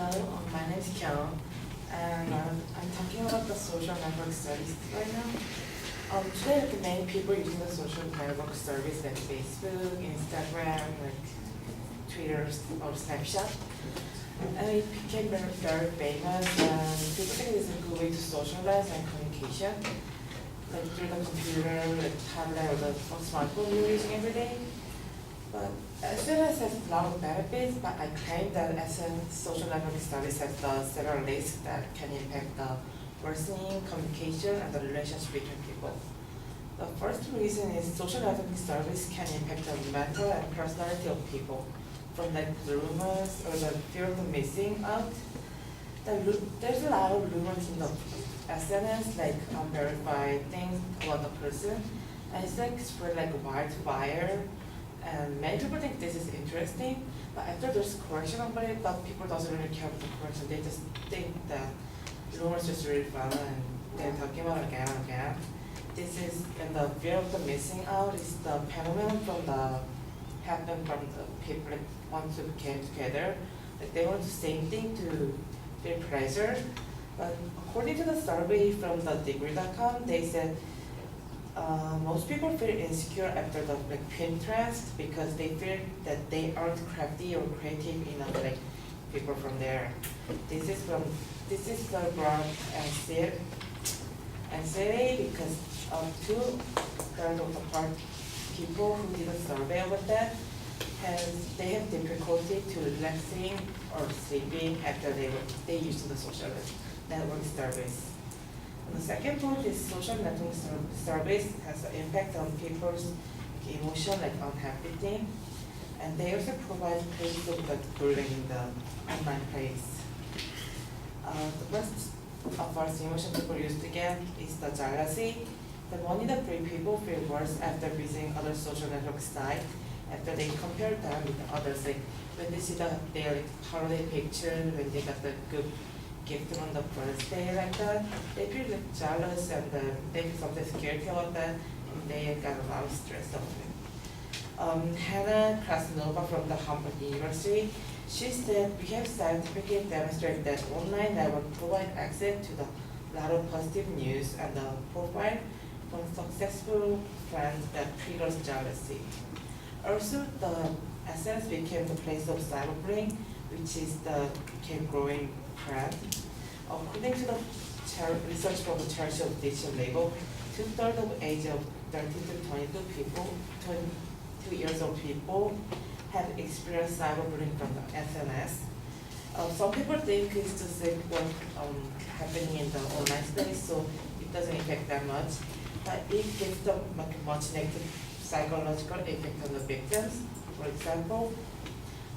Hello, my name is Kyung, and I'm talking about the social network studies right now. Today, like, many people using the social network service like Facebook, Instagram, like Twitter or Snapchat, and it became very famous. And people think it's a good way to socialize and communication, like through the computer, like tablet, or the smartphone you're using every day. But SNS has a lot of benefits, but I claim that SNS social network studies has several risks that can impact the worsening communication and the relationship between people. The first reason is social networking service can impact the mental and personality of people, from like rumors or the fear of missing out. There's a lot of rumors in the SNS, like unverified things about the person, and it's like spread like wildfire. And many people think this is interesting, but after there's correction about it, but people doesn't really care about the correction. They just think that rumors just really fun and they're talking about it again and again. This is, and the fear of the missing out is the phenomenon happened from the people that want to came together. Like they want the same thing to feel pleasure. But according to the survey from the degree.com, they said most people feel insecure after the Pinterest because they feel that they aren't crafty or creative enough like people from there. This is the broad anxiety because 2/3 of the people who did a survey about that they have difficulty to relaxing or sleeping after they used the social network service. And the second point is social network service has an impact on people's emotion, like unhappy thing, and they also provide place of the bullying in the online place. The first of our emotion people used to get is the jealousy. The money that people feel worse after visiting other social network sites, after they compare them with others, like when they see their holiday picture, when they got the good gift on the first day like that, they feel like jealous and they feel sometimes guilty about that, and they got a lot of stress over it. Hannah Krasnova from the Harvard University, she said we have scientifically demonstrated that online network provide access to the lot of positive news and the profile from successful friends that triggers jealousy. Also, the SNS became the place of cyberbullying, which is the became growing trend. According to the research from the Church of Digital Labor, 2/3 of age of 13 to 22 years old people have experienced cyberbullying from the SNS. Some people think it's just like what happening in the online space, so it doesn't affect that much. But it gives them much negative psychological effect on the victims. For example,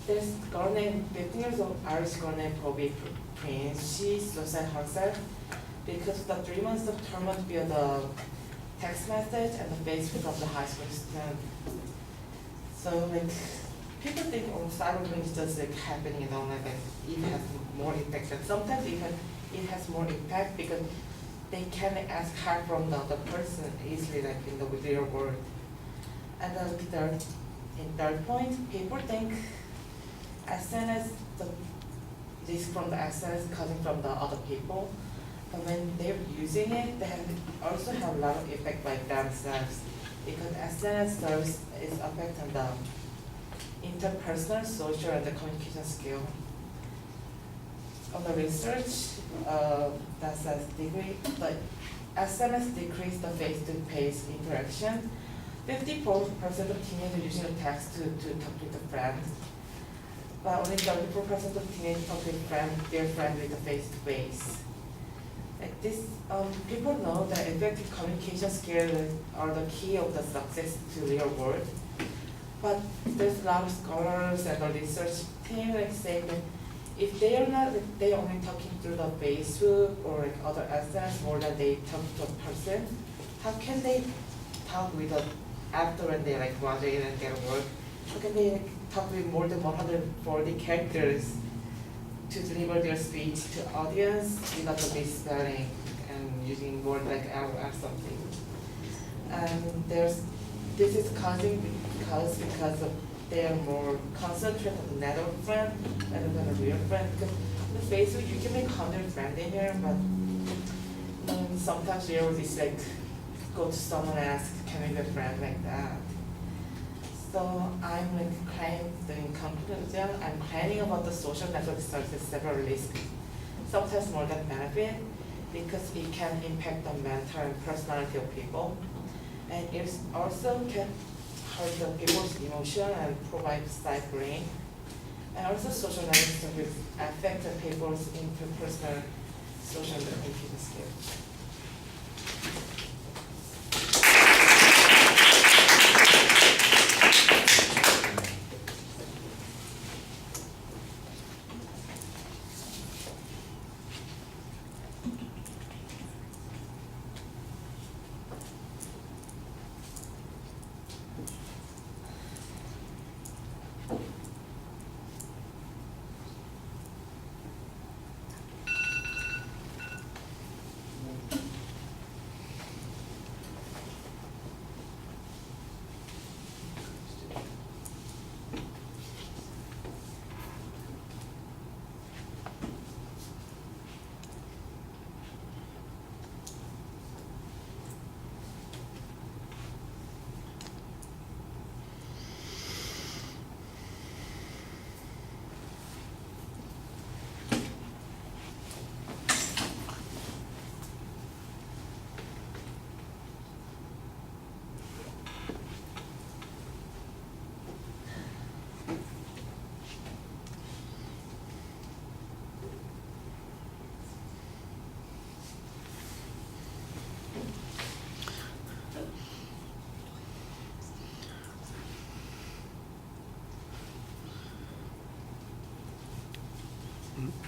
there's a girl named 15 years old Irish girl named Bobby Prince. She suicided herself because of the 3 months of turmoil via the text message and the Facebook of the high school student. So like people think cyberbullying is just like happening in online, like it has more impact. And sometimes it has more impact because they can ask help from the other person easily, like in the real world. And then third point, people think SNS, the risk from the SNS coming from the other people, but when they're using it, they also have a lot of effect by themselves because SNS service is affecting the interpersonal, social, and the communication skill. On the research that says the SNS decreased the face-to-face interaction. 54% of teenagers using the text to talk with a friend, but only 34% of teenagers talk with their friend with a face-to-face. Like this, people know that effective communication skills are the key of the success to real world. But there's a lot of scholars and the research team like saying that if they are not, like, they only talking through the Facebook or like other SNS more than they talk to a person, how can they talk with a after when they like graduate and get work? How can they like talk with more than 140 characters to deliver their speech to audience without the misspelling and using word like L or something? And this is causing because of they are more concentrated on the network friend rather than a real friend. Because on Facebook, you can make 100 friends in here, but sometimes real is like go to someone and ask, can we be a friend like that? So I'm like in conclusion, I'm planning about the social network services several risks, sometimes more than benefit, because it can impact the mental and personality of people, and it also can hurt the people's emotion and provide side brain, and also social network services affect the people's interpersonal social communication skills.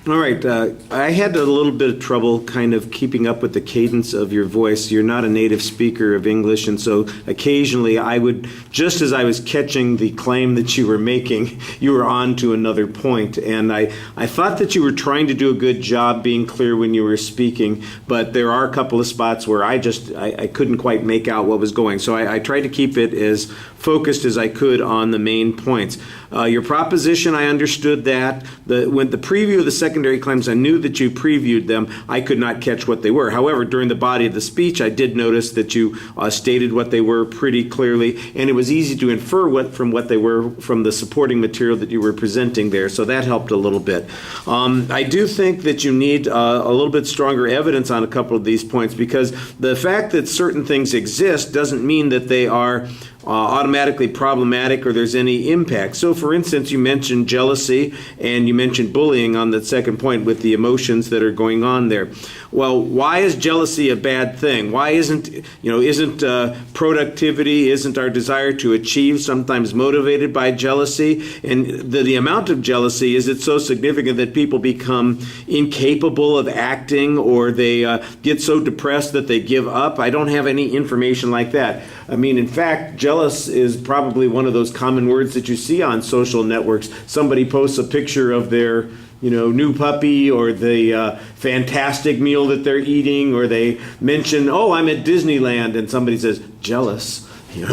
All right. I had a little bit of trouble kind of keeping up with the cadence of your voice. You're not a native speaker of English, and so occasionally I would, just as I was catching the claim that you were making, you were on to another point. And I thought that you were trying to do a good job being clear when you were speaking, but there are a couple of spots where I couldn't quite make out what was going. So I tried to keep it as focused as I could on the main points. Your proposition, I understood that. When the preview of the secondary claims, I knew that you previewed them. I could not catch what they were. However, during the body of the speech, I did notice that you stated what they were pretty clearly, and it was easy to infer from what they were from the supporting material that you were presenting there, so that helped a little bit. I do think that you need a little bit stronger evidence on a couple of these points, because the fact that certain things exist doesn't mean that they are automatically problematic or there's any impact. So, for instance, you mentioned jealousy and you mentioned bullying on the second point with the emotions that are going on there. Well, why is jealousy a bad thing? Why isn't productivity, isn't our desire to achieve sometimes motivated by jealousy? And the amount of jealousy, is it so significant that people become incapable of acting, or they get so depressed that they give up? I don't have any information like that. I mean, in fact, jealous is probably one of those common words that you see on social networks. Somebody posts a picture of their new puppy, or the fantastic meal that they're eating, or they mention, oh, I'm at Disneyland, and somebody says, jealous, and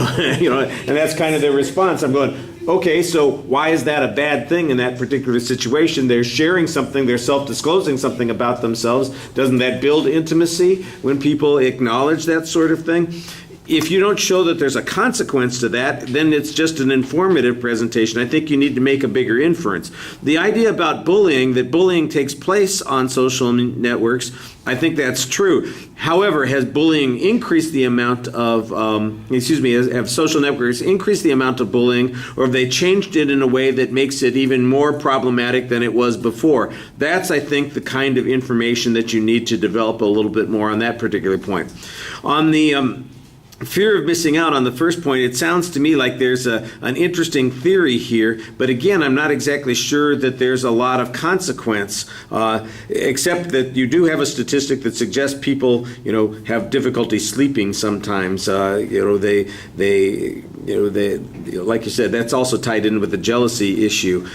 that's kind of their response. I'm going, okay, so why is that a bad thing in that particular situation? They're sharing something, they're self-disclosing something about themselves. Doesn't that build intimacy when people acknowledge that sort of thing? If you don't show that there's a consequence to that, then it's just an informative presentation. I think you need to make a bigger inference. The idea about bullying, that bullying takes place on social networks, I think that's true. However, has bullying increased the amount of, have social networks increased the amount of bullying, or have they changed it in a way that makes it even more problematic than it was before? That's, I think, the kind of information that you need to develop a little bit more on that particular point. On the fear of missing out on the first point, it sounds to me like there's an interesting theory here, but again, I'm not exactly sure that there's a lot of consequence, except that you do have a statistic that suggests people, have difficulty sleeping sometimes. Like you said, that's also tied in with the jealousy issue.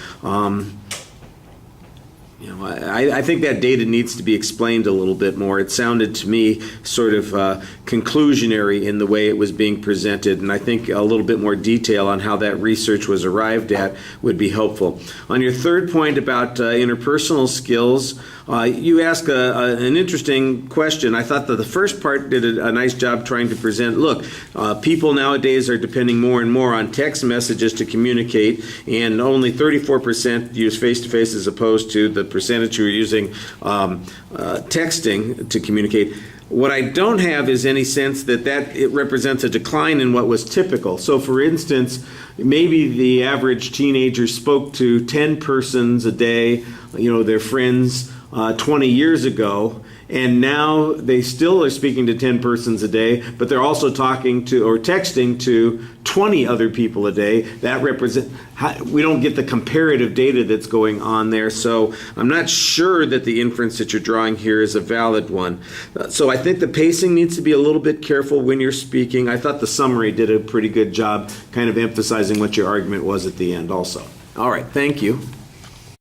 I think that data needs to be explained a little bit more. It sounded to me sort of conclusionary in the way it was being presented, and I think a little bit more detail on how that research was arrived at would be helpful. On your third point about interpersonal skills, you ask an interesting question. I thought that the first part did a nice job trying to present, look, people nowadays are depending more and more on text messages to communicate, and only 34% use face-to-face as opposed to the percentage who are using texting to communicate. What I don't have is any sense that it represents a decline in what was typical. So, for instance, maybe the average teenager spoke to 10 persons a day, their friends, 20 years ago, and now they still are speaking to 10 persons a day, but they're also talking to or texting to 20 other people a day. That we don't get the comparative data that's going on there, so I'm not sure that the inference that you're drawing here is a valid one. So I think the pacing needs to be a little bit careful when you're speaking. I thought the summary did a pretty good job kind of emphasizing what your argument was at the end also. All right, thank you.